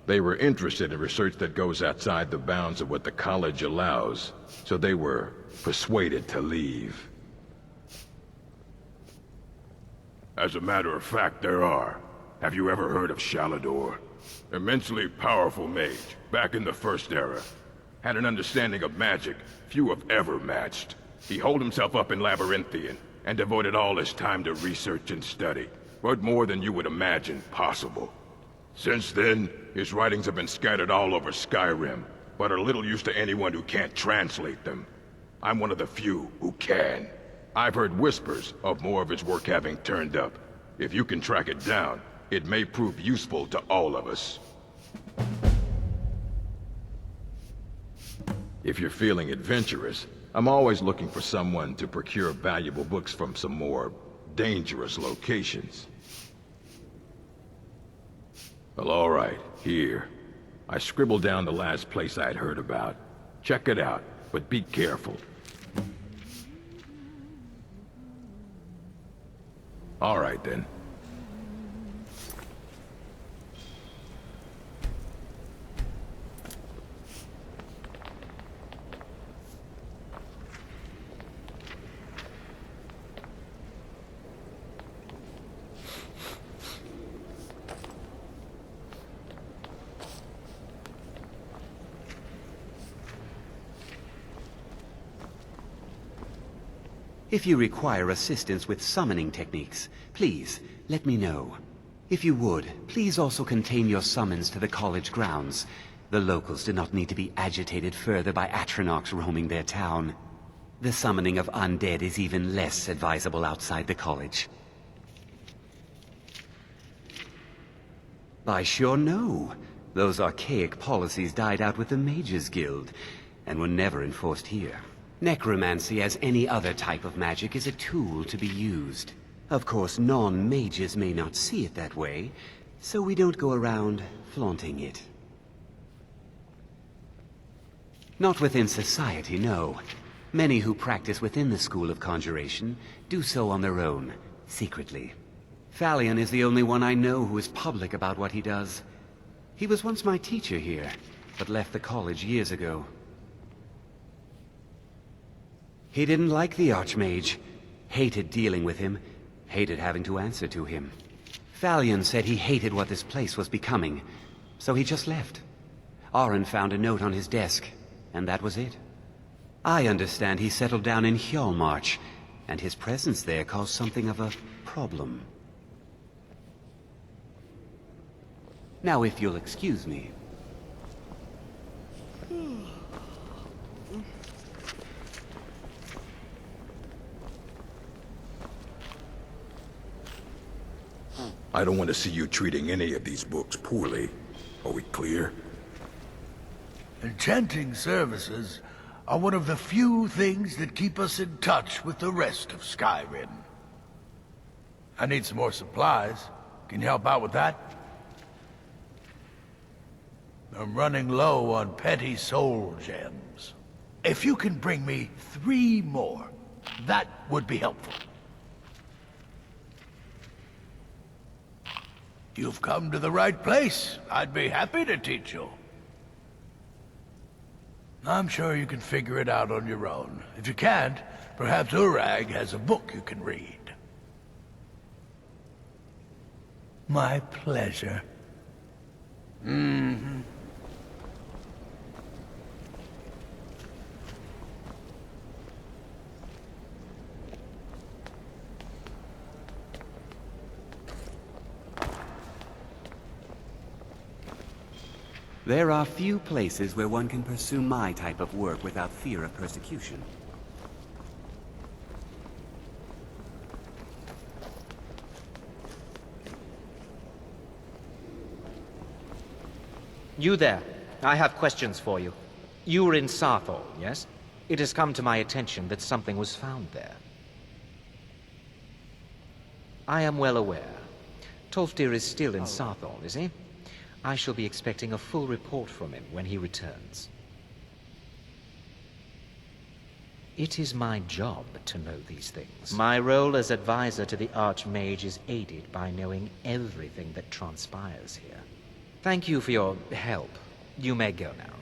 They were interested in research that goes outside the bounds of what the college allows, so they were persuaded to leave. As a matter of fact, there are. Have you ever heard of Shalador? Immensely powerful mage, back in the First Era. Had an understanding of magic few have ever matched. He holed himself up in Labyrinthian, and devoted all his time to research and study. But more than you would imagine possible. Since then, his writings have been scattered all over Skyrim, but are little use to anyone who can't translate them. I'm one of the few who can. I've heard whispers of more of his work having turned up. If you can track it down, it may prove useful to all of us. If you're feeling adventurous, I'm always looking for someone to procure valuable books from some more dangerous locations. Well, all right, here. I scribbled down the last place I'd heard about. Check it out, but be careful. All right, then. If you require assistance with summoning techniques, please, let me know. If you would, please also contain your summons to the college grounds. The locals do not need to be agitated further by Atronachs roaming their town. The summoning of undead is even less advisable outside the college. I sure know. Those archaic policies died out with the Mages Guild, and were never enforced here. Necromancy, as any other type of magic, is a tool to be used. Of course, non-mages may not see it that way, so we don't go around flaunting it. Not within society, no. Many who practice within the School of Conjuration do so on their own, secretly. Phalion is the only one I know who is public about what he does. He was once my teacher here, but left the college years ago. He didn't like the Archmage, hated dealing with him, hated having to answer to him. Phalion said he hated what this place was becoming, so he just left. Aron found a note on his desk, and that was it. I understand he settled down in Hjalmarch, and his presence there caused something of a problem. Now, if you'll excuse me. I don't want to see you treating any of these books poorly. Are we clear? Enchanting services are one of the few things that keep us in touch with the rest of Skyrim. I need some more supplies. Can you help out with that? I'm running low on petty soul gems. If you can bring me 3 more, that would be helpful. You've come to the right place. I'd be happy to teach you. I'm sure you can figure it out on your own. If you can't, perhaps Urag has a book you can read. My pleasure. Mm-hmm. There are few places where one can pursue my type of work without fear of persecution. You there. I have questions for you. You were in Sarthor, yes? It has come to my attention that something was found there. I am well aware. Tolfdir is still in Sarthor, is he? I shall be expecting a full report from him when he returns. It is my job to know these things. My role as advisor to the Archmage is aided by knowing everything that transpires here. Thank you for your help. You may go now.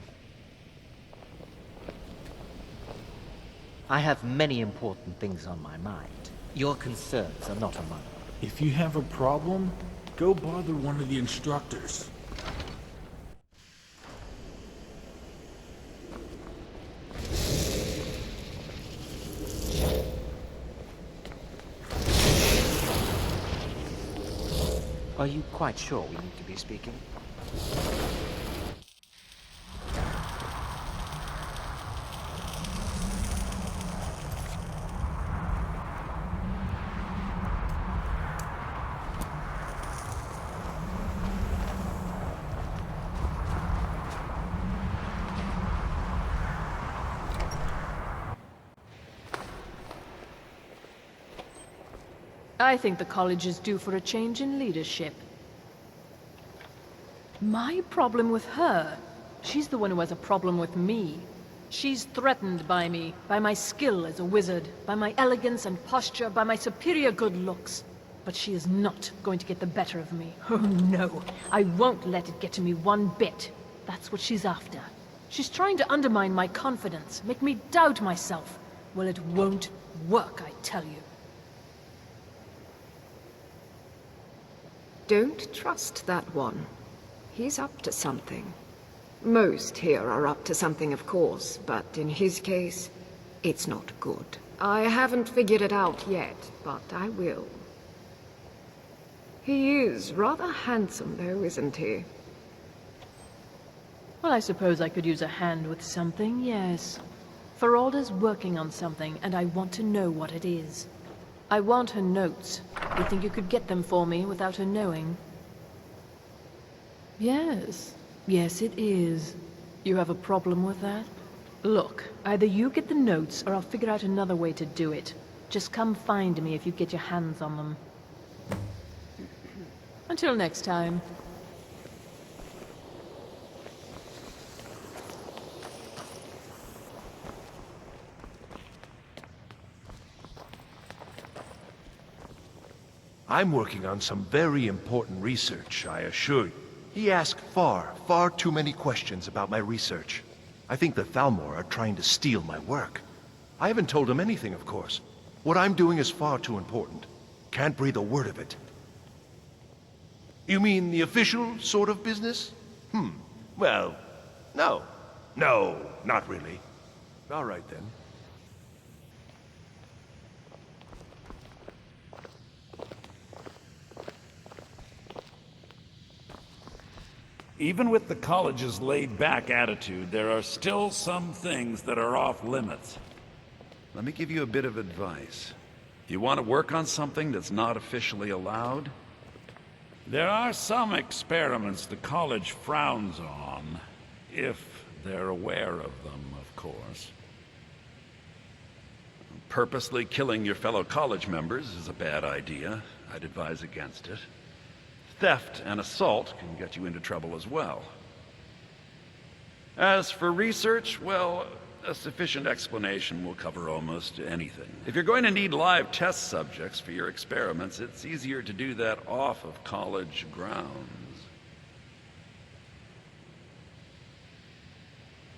I have many important things on my mind. Your concerns are not among them. If you have a problem, go bother one of the instructors. Are you quite sure we need to be speaking? I think the college is due for a change in leadership. My problem with her? She's the one who has a problem with me. She's threatened by me, by my skill as a wizard, by my elegance and posture, by my superior good looks. But she is not going to get the better of me. Oh no, I won't let it get to me one bit. That's what she's after. She's trying to undermine my confidence, make me doubt myself. Well, it won't work, I tell you. Don't trust that one. He's up to something. Most here are up to something, of course, but in his case, it's not good. I haven't figured it out yet, but I will. He is rather handsome, though, isn't he? Well, I suppose I could use a hand with something, yes. Feralda's working on something, and I want to know what it is. I want her notes. You think you could get them for me without her knowing? Yes. Yes, it is. You have a problem with that? Look, either you get the notes, or I'll figure out another way to do it. Just come find me if you get your hands on them. Until next time. I'm working on some very important research, I assure you. He asked far too many questions about my research. I think the Thalmor are trying to steal my work. I haven't told him anything, of course. What I'm doing is far too important. Can't breathe a word of it. You mean the official sort of business? Well, no. No, not really. All right, then. Even with the college's laid-back attitude, there are still some things that are off limits. Let me give you a bit of advice. You want to work on something that's not officially allowed? There are some experiments the college frowns on, if they're aware of them, of course. Purposely killing your fellow college members is a bad idea. I'd advise against it. Theft and assault can get you into trouble as well. As for research, well, a sufficient explanation will cover almost anything. If you're going to need live test subjects for your experiments, it's easier to do that off of college grounds.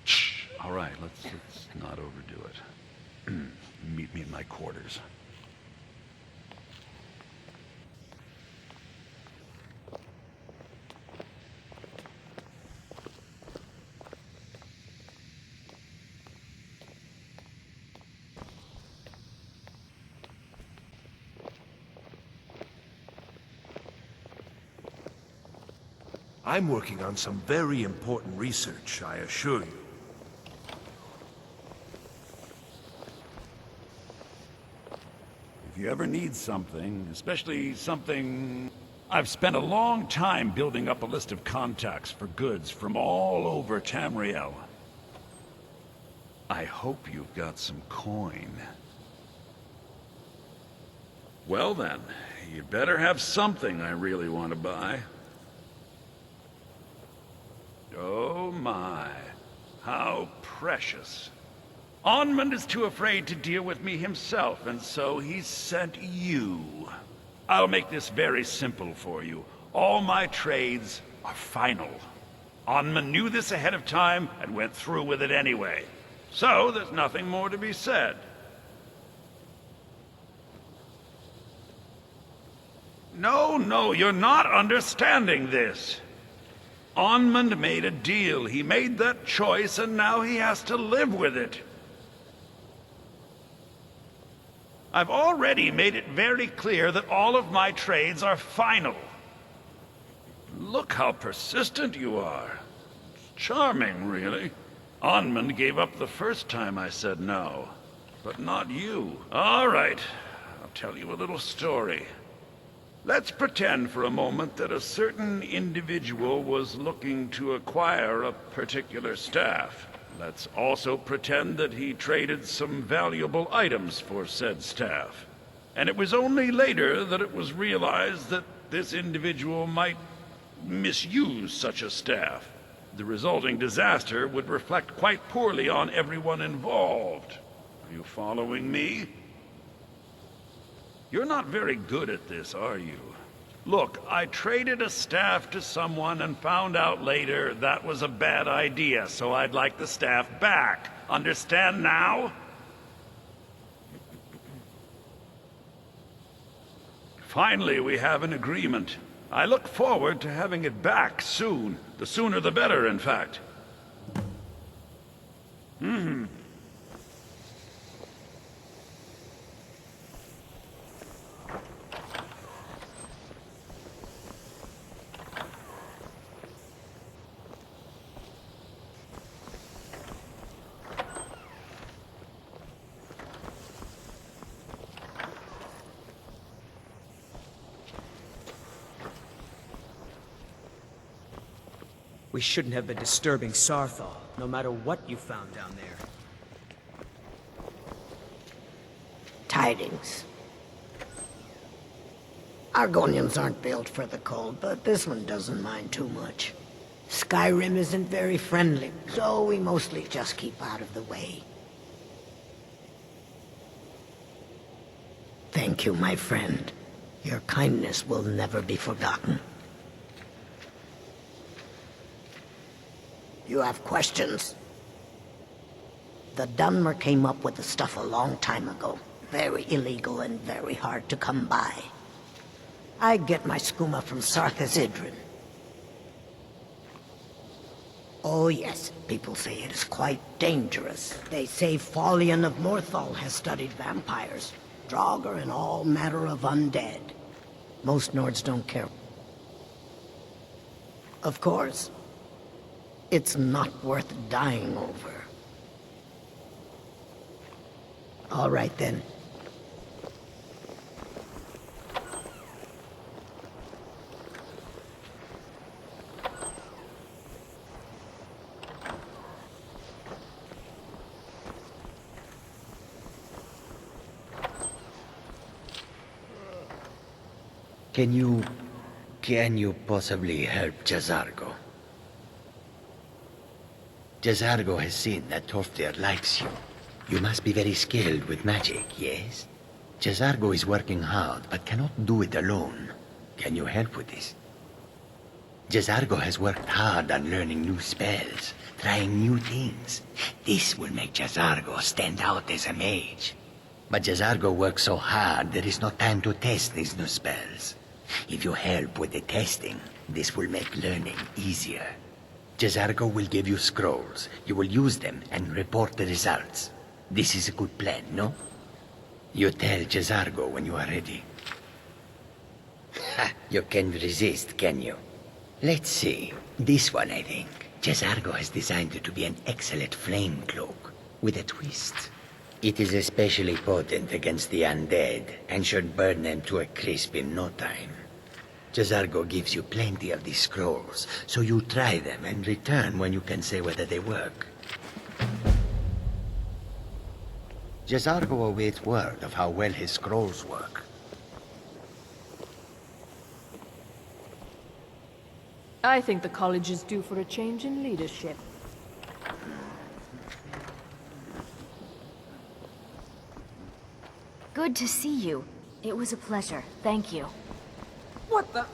Shh! All right, let's not overdo it. Meet me in my quarters. I'm working on some very important research, I assure you. If you ever need something, especially something... I've spent a long time building up a list of contacts for goods from all over Tamriel. I hope you've got some coin. Well then, you better have something I really want to buy. Oh my, how precious. Onmund is too afraid to deal with me himself, and so he's sent you. I'll make this very simple for you. All my trades are final. Onmund knew this ahead of time and went through with it anyway. So there's nothing more to be said. No, you're not understanding this. Onmund made a deal. He made that choice, and now he has to live with it. I've already made it very clear that all of my trades are final. Look how persistent you are. It's charming, really. Onmund gave up the first time I said no, but not you. All right, I'll tell you a little story. Let's pretend for a moment that a certain individual was looking to acquire a particular staff. Let's also pretend that he traded some valuable items for said staff. And it was only later that it was realized that this individual might misuse such a staff. The resulting disaster would reflect quite poorly on everyone involved. Are you following me? You're not very good at this, are you? Look, I traded a staff to someone and found out later that was a bad idea, so I'd like the staff back. Understand now? Finally, we have an agreement. I look forward to having it back soon. The sooner the better, in fact. We shouldn't have been disturbing Sarthal, no matter what you found down there. Tidings. Argonians aren't built for the cold, but this one doesn't mind too much. Skyrim isn't very friendly, so we mostly just keep out of the way. Thank you, my friend. Your kindness will never be forgotten. You have questions? The Dunmer came up with the stuff a long time ago. Very illegal and very hard to come by. I get my skooma from Sarthas Idrin. Oh yes, people say it is quite dangerous. They say Faulion of Morthal has studied vampires, Draugr, and all manner of undead. Most Nords don't care. Of course, it's not worth dying over. All right then. Can you possibly help Jazargo? Jazargo has seen that Toftir likes you. You must be very skilled with magic, yes? Jazargo is working hard, but cannot do it alone. Can you help with this? Jazargo has worked hard on learning new spells, trying new things. This will make Jazargo stand out as a mage. But Jazargo works so hard, there is no time to test these new spells. If you help with the testing, this will make learning easier. Jazargo will give you scrolls. You will use them and report the results. This is a good plan, no? You tell Jazargo when you are ready. Ha! You can't resist, can you? Let's see. This one, I think. Jazargo has designed it to be an excellent flame cloak, with a twist. It is especially potent against the undead, and should burn them to a crisp in no time. Jazargo gives you plenty of these scrolls, so you try them and return when you can say whether they work. Jazargo awaits word of how well his scrolls work. I think the college is due for a change in leadership. Good to see you. It was a pleasure. Thank you. What the...